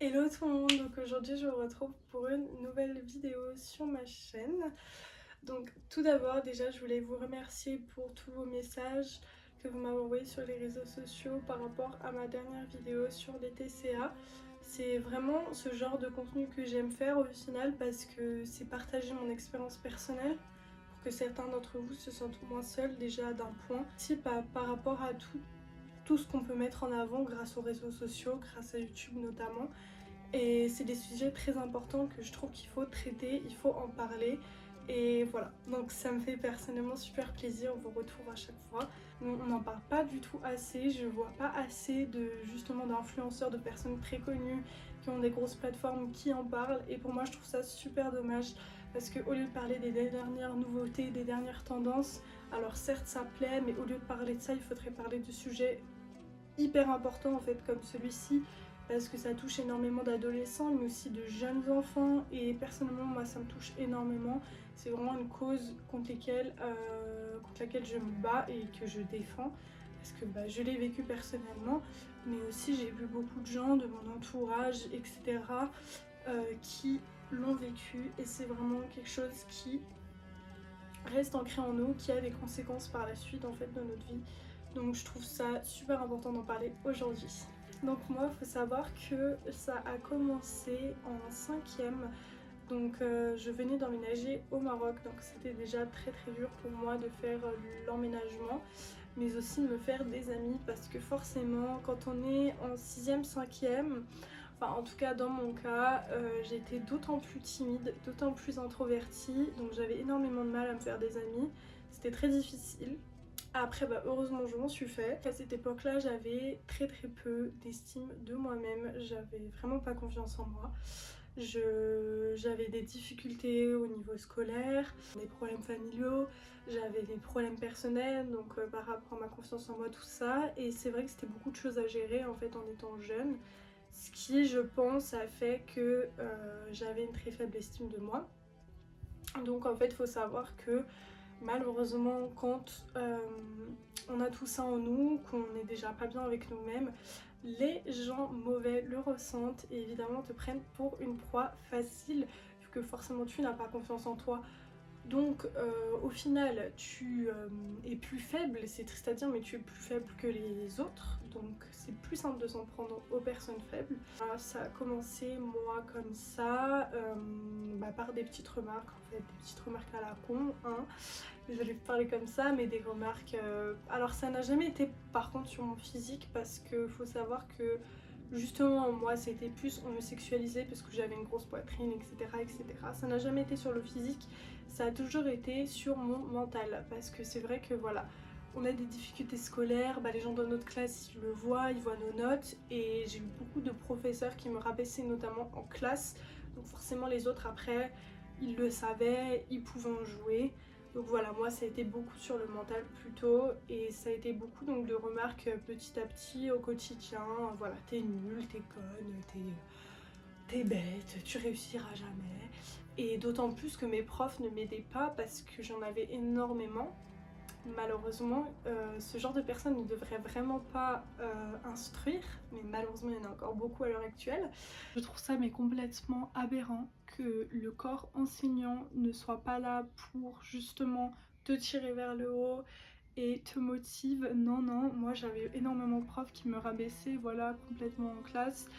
Hello tout le monde, donc aujourd'hui je vous retrouve pour une nouvelle vidéo sur ma chaîne. Donc tout d'abord déjà je voulais vous remercier pour tous vos messages que vous m'avez envoyés sur les réseaux sociaux par rapport à ma dernière vidéo sur les TCA. C'est vraiment ce genre de contenu que j'aime faire au final parce que c'est partager mon expérience personnelle pour que certains d'entre vous se sentent moins seuls déjà d'un point. Si par rapport à tout ce qu'on peut mettre en avant grâce aux réseaux sociaux, grâce à YouTube notamment. Et c'est des sujets très importants que je trouve qu'il faut traiter, il faut en parler. Et voilà, donc ça me fait personnellement super plaisir vos retours à chaque fois. On n'en parle pas du tout assez, je vois pas assez de justement d'influenceurs, de personnes très connues qui ont des grosses plateformes qui en parlent. Et pour moi je trouve ça super dommage parce qu'au lieu de parler des dernières nouveautés, des dernières tendances, alors certes ça plaît, mais au lieu de parler de ça, il faudrait parler de sujets hyper importants en fait comme celui-ci parce que ça touche énormément d'adolescents mais aussi de jeunes enfants et personnellement moi ça me touche énormément. C'est vraiment une cause contre laquelle je me bats et que je défends parce que je l'ai vécu personnellement mais aussi j'ai vu beaucoup de gens de mon entourage etc. Qui l'ont vécu et c'est vraiment quelque chose qui reste ancré en nous, qui a des conséquences par la suite en fait de notre vie. Donc je trouve ça super important d'en parler aujourd'hui. Donc moi, il faut savoir que ça a commencé en 5e. Donc je venais d'emménager au Maroc, donc c'était déjà très très dur pour moi de faire l'emménagement, mais aussi de me faire des amis parce que forcément quand on est en 6e, 5e, enfin en tout cas dans mon cas, j'étais d'autant plus timide, d'autant plus introvertie, donc j'avais énormément de mal à me faire des amis, c'était très difficile. Après heureusement je m'en suis fait. À cette époque là j'avais très très peu d'estime de moi-même, j'avais vraiment pas confiance en moi. J'avais des difficultés au niveau scolaire, des problèmes familiaux, j'avais des problèmes personnels, donc par rapport à ma confiance en moi, tout ça. Et c'est vrai que c'était beaucoup de choses à gérer en fait en étant jeune, ce qui je pense a fait que j'avais une très faible estime de moi. Donc en fait il faut savoir que malheureusement quand on a tout ça en nous, qu'on n'est déjà pas bien avec nous-mêmes, les gens mauvais le ressentent et évidemment te prennent pour une proie facile vu que forcément tu n'as pas confiance en toi. Donc au final tu es plus faible, c'est triste à dire mais tu es plus faible que les autres, donc c'est plus simple de s'en prendre aux personnes faibles. Ça a commencé moi comme ça, par des petites remarques en fait, des petites remarques à la con, hein. Désolée de parler comme ça, mais des remarques... Alors ça n'a jamais été par contre sur mon physique parce que faut savoir que justement moi c'était plus on me sexualisait parce que j'avais une grosse poitrine etc etc. Ça n'a jamais été sur le physique, ça a toujours été sur mon mental parce que c'est vrai que voilà, on a des difficultés scolaires, les gens dans notre classe ils le voient, ils voient nos notes et j'ai eu beaucoup de professeurs qui me rabaissaient notamment en classe, donc forcément les autres après ils le savaient, ils pouvaient en jouer. Donc voilà, moi ça a été beaucoup sur le mental plutôt et ça a été beaucoup donc de remarques petit à petit au quotidien. Voilà, t'es nulle, t'es conne, t'es bête, tu réussiras jamais. Et d'autant plus que mes profs ne m'aidaient pas parce que j'en avais énormément. Malheureusement, ce genre de personnes ne devraient vraiment pas instruire, mais malheureusement il y en a encore beaucoup à l'heure actuelle. Je trouve ça mais complètement aberrant que le corps enseignant ne soit pas là pour justement te tirer vers le haut et te motive. Non, non, moi j'avais énormément de profs qui me rabaissaient, voilà, complètement en classe.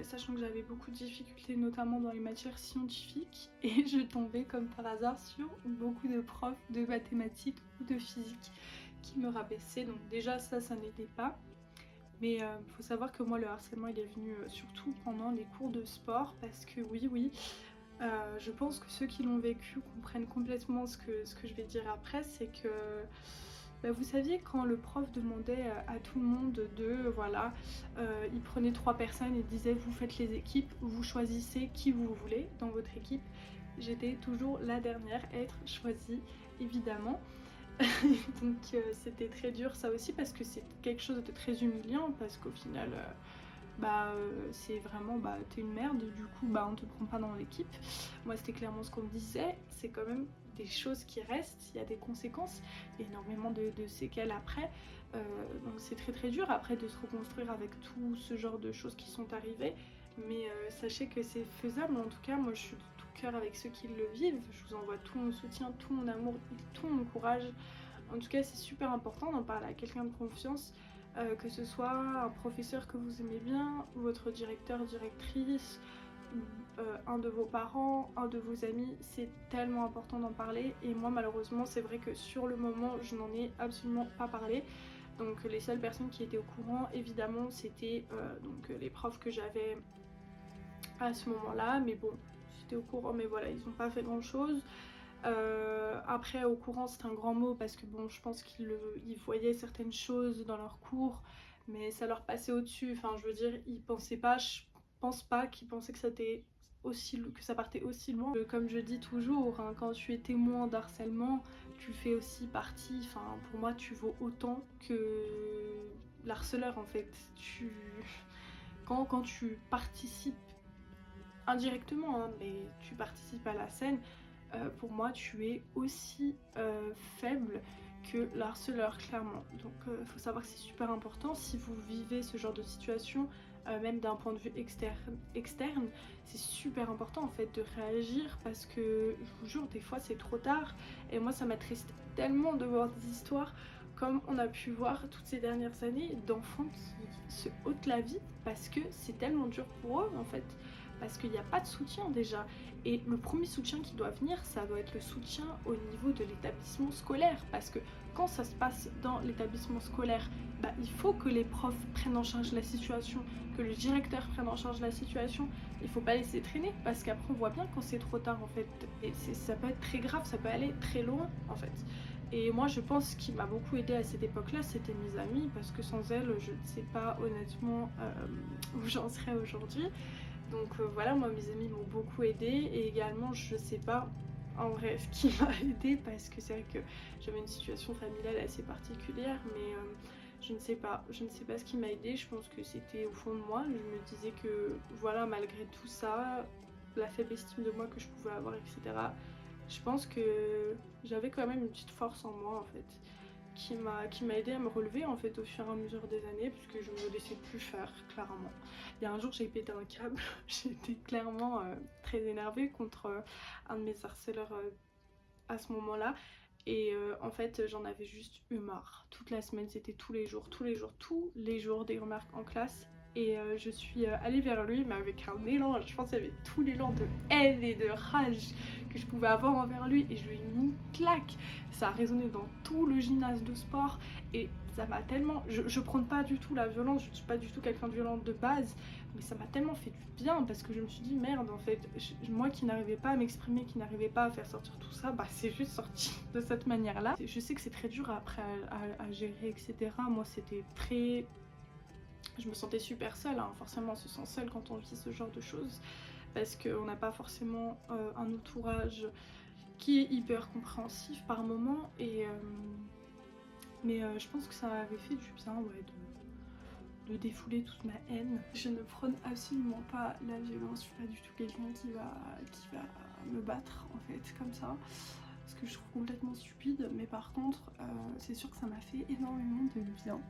Sachant que j'avais beaucoup de difficultés notamment dans les matières scientifiques et je tombais comme par hasard sur beaucoup de profs de mathématiques ou de physique qui me rabaissaient, donc déjà ça n'aidait pas. Mais il faut savoir que moi le harcèlement il est venu surtout pendant les cours de sport parce que oui, je pense que ceux qui l'ont vécu comprennent complètement ce que je vais dire après, c'est que vous saviez quand le prof demandait à tout le monde de, voilà, il prenait 3 personnes et disait vous faites les équipes, vous choisissez qui vous voulez dans votre équipe. J'étais toujours la dernière à être choisie, évidemment. Donc c'était très dur ça aussi parce que c'est quelque chose de très humiliant parce qu'au final c'est vraiment t'es une merde, du coup on te prend pas dans l'équipe. Moi c'était clairement ce qu'on me disait, c'est quand même des choses qui restent, il y a des conséquences, il y a énormément de séquelles après, donc c'est très très dur après de se reconstruire avec tout ce genre de choses qui sont arrivées. mais sachez que c'est faisable. En tout cas, moi je suis de tout cœur avec ceux qui le vivent. Je vous envoie tout mon soutien, tout mon amour, tout mon courage. En tout cas, c'est super important d'en parler à quelqu'un de confiance, que ce soit un professeur que vous aimez bien, ou votre directeur, directrice, un de vos parents, un de vos amis. C'est tellement important d'en parler, et moi malheureusement c'est vrai que sur le moment je n'en ai absolument pas parlé. Donc les seules personnes qui étaient au courant évidemment c'était les profs que j'avais à ce moment là, mais bon j'étais au courant, mais voilà, ils n'ont pas fait grand chose. Après au courant c'est un grand mot, parce que bon je pense qu'ils voyaient certaines choses dans leurs cours, mais ça leur passait au-dessus. Enfin je veux dire, ils pensaient pas, je pense pas qu'ils pensaient que ça partait aussi loin. Comme je dis toujours, hein, quand tu es témoin d'harcèlement, tu fais aussi partie, enfin pour moi tu vaux autant que l'harceleur en fait. Quand tu participes indirectement, hein, mais tu participes à la scène, pour moi tu es aussi faible que le harceleur, clairement. Donc il faut savoir que c'est super important si vous vivez ce genre de situation, même d'un point de vue externe, c'est super important en fait de réagir, parce que je vous jure des fois c'est trop tard, et moi ça m'attriste tellement de voir des histoires comme on a pu voir toutes ces dernières années d'enfants qui se ôtent la vie parce que c'est tellement dur pour eux en fait, parce qu'il n'y a pas de soutien déjà. Et le premier soutien qui doit venir, ça doit être le soutien au niveau de l'établissement scolaire, parce que quand ça se passe dans l'établissement scolaire, bah, il faut que les profs prennent en charge la situation, que le directeur prenne en charge la situation. Il faut pas laisser traîner, parce qu'après on voit bien quand c'est trop tard en fait, et ça peut être très grave, ça peut aller très loin en fait. Et moi je pense qu'il m'a beaucoup aidé à cette époque là, c'était mes amies, parce que sans elles je ne sais pas honnêtement où j'en serais aujourd'hui. Donc voilà, moi mes amis m'ont beaucoup aidé, et également je sais pas en vrai ce qui m'a aidé, parce que c'est vrai que j'avais une situation familiale assez particulière, mais je ne sais pas ce qui m'a aidé. Je pense que c'était au fond de moi, je me disais que voilà, malgré tout ça, la faible estime de moi que je pouvais avoir, etc., je pense que j'avais quand même une petite force en moi en fait, qui m'a aidé à me relever en fait au fur et à mesure des années, puisque je me laissais plus faire, clairement. Il y a un jour j'ai pété un câble, j'étais clairement très énervée contre un de mes harceleurs à ce moment-là, et en fait j'en avais juste eu marre. Toute la semaine c'était tous les jours des remarques en classe, et je suis allée vers lui, mais avec un élan, je pense qu'il y avait tout l'élan de haine et de rage que je pouvais avoir envers lui, et je lui ai mis une claque. Ça a résonné dans tout le gymnase de sport, et ça m'a tellement... Je prône pas du tout la violence, je suis pas du tout quelqu'un de violente de base, mais ça m'a tellement fait du bien, parce que je me suis dit merde en fait, moi qui n'arrivais pas à m'exprimer, qui n'arrivais pas à faire sortir tout ça, bah c'est juste sorti de cette manière là. Je sais que c'est très dur après à gérer, etc. Moi c'était très... Je me sentais super seule, hein. Forcément on se sent seule quand on vit ce genre de choses, parce qu'on n'a pas forcément un entourage qui est hyper compréhensif par moment, et mais je pense que ça m'avait fait du bien, ouais, de défouler toute ma haine. Je ne prône absolument pas la violence, je suis pas du tout quelqu'un qui va me battre en fait comme ça, parce que je trouve complètement stupide, mais par contre c'est sûr que ça m'a fait énormément de bien.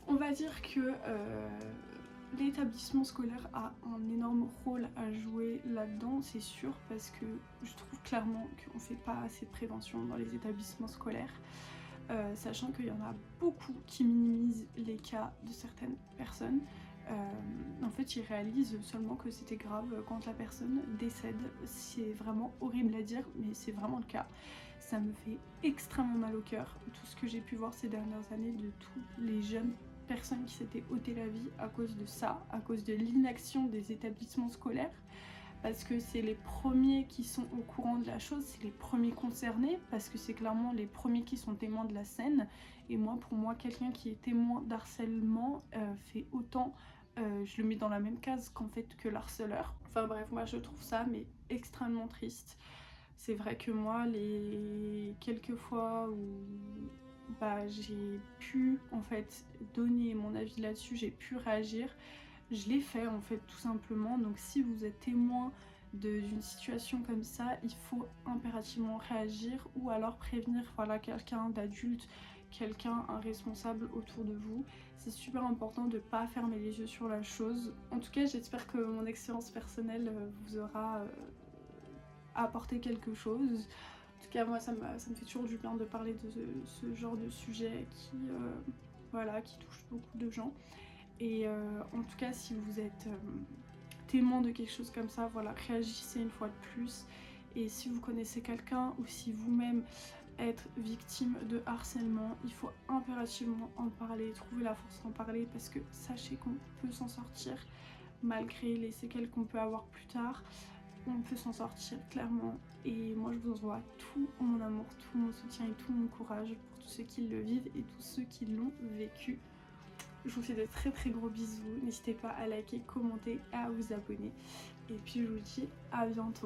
On va dire que l'établissement scolaire a un énorme rôle à jouer là-dedans, c'est sûr, parce que je trouve clairement qu'on fait pas assez de prévention dans les établissements scolaires. Sachant qu'il y en a beaucoup qui minimisent les cas de certaines personnes. En fait, ils réalisent seulement que c'était grave quand la personne décède. C'est vraiment horrible à dire, mais c'est vraiment le cas. Ça me fait extrêmement mal au cœur, tout ce que j'ai pu voir ces dernières années de tous les jeunes personnes qui s'étaient ôté la vie à cause de ça, à cause de l'inaction des établissements scolaires. Parce que c'est les premiers qui sont au courant de la chose, c'est les premiers concernés, parce que c'est clairement les premiers qui sont témoins de la scène. Et moi, pour moi, quelqu'un qui est témoin d'harcèlement fait autant, je le mets dans la même case qu'en fait que l'harceleur. Enfin bref, moi je trouve ça mais extrêmement triste. C'est vrai que moi, les quelques fois où bah, j'ai pu en fait donner mon avis là-dessus, j'ai pu réagir, je l'ai fait en fait tout simplement. Donc si vous êtes témoin d'une situation comme ça, il faut impérativement réagir, ou alors prévenir voilà, quelqu'un d'adulte quelqu'un, un responsable autour de vous. C'est super important de ne pas fermer les yeux sur la chose. En tout cas, j'espère que mon expérience personnelle vous aura apporté quelque chose. En tout cas, moi, ça me fait toujours du bien de parler de ce genre de sujet qui, voilà, qui touche beaucoup de gens. Et en tout cas, si vous êtes témoin de quelque chose comme ça, voilà, réagissez une fois de plus. Et si vous connaissez quelqu'un ou si vous-même êtes victime de harcèlement, il faut impérativement en parler, trouver la force d'en parler, parce que sachez qu'on peut s'en sortir malgré les séquelles qu'on peut avoir plus tard. On peut s'en sortir clairement, et moi je vous envoie tout mon amour, tout mon soutien et tout mon courage pour tous ceux qui le vivent et tous ceux qui l'ont vécu. Je vous fais de très très gros bisous, n'hésitez pas à liker, commenter, à vous abonner, et puis je vous dis à bientôt.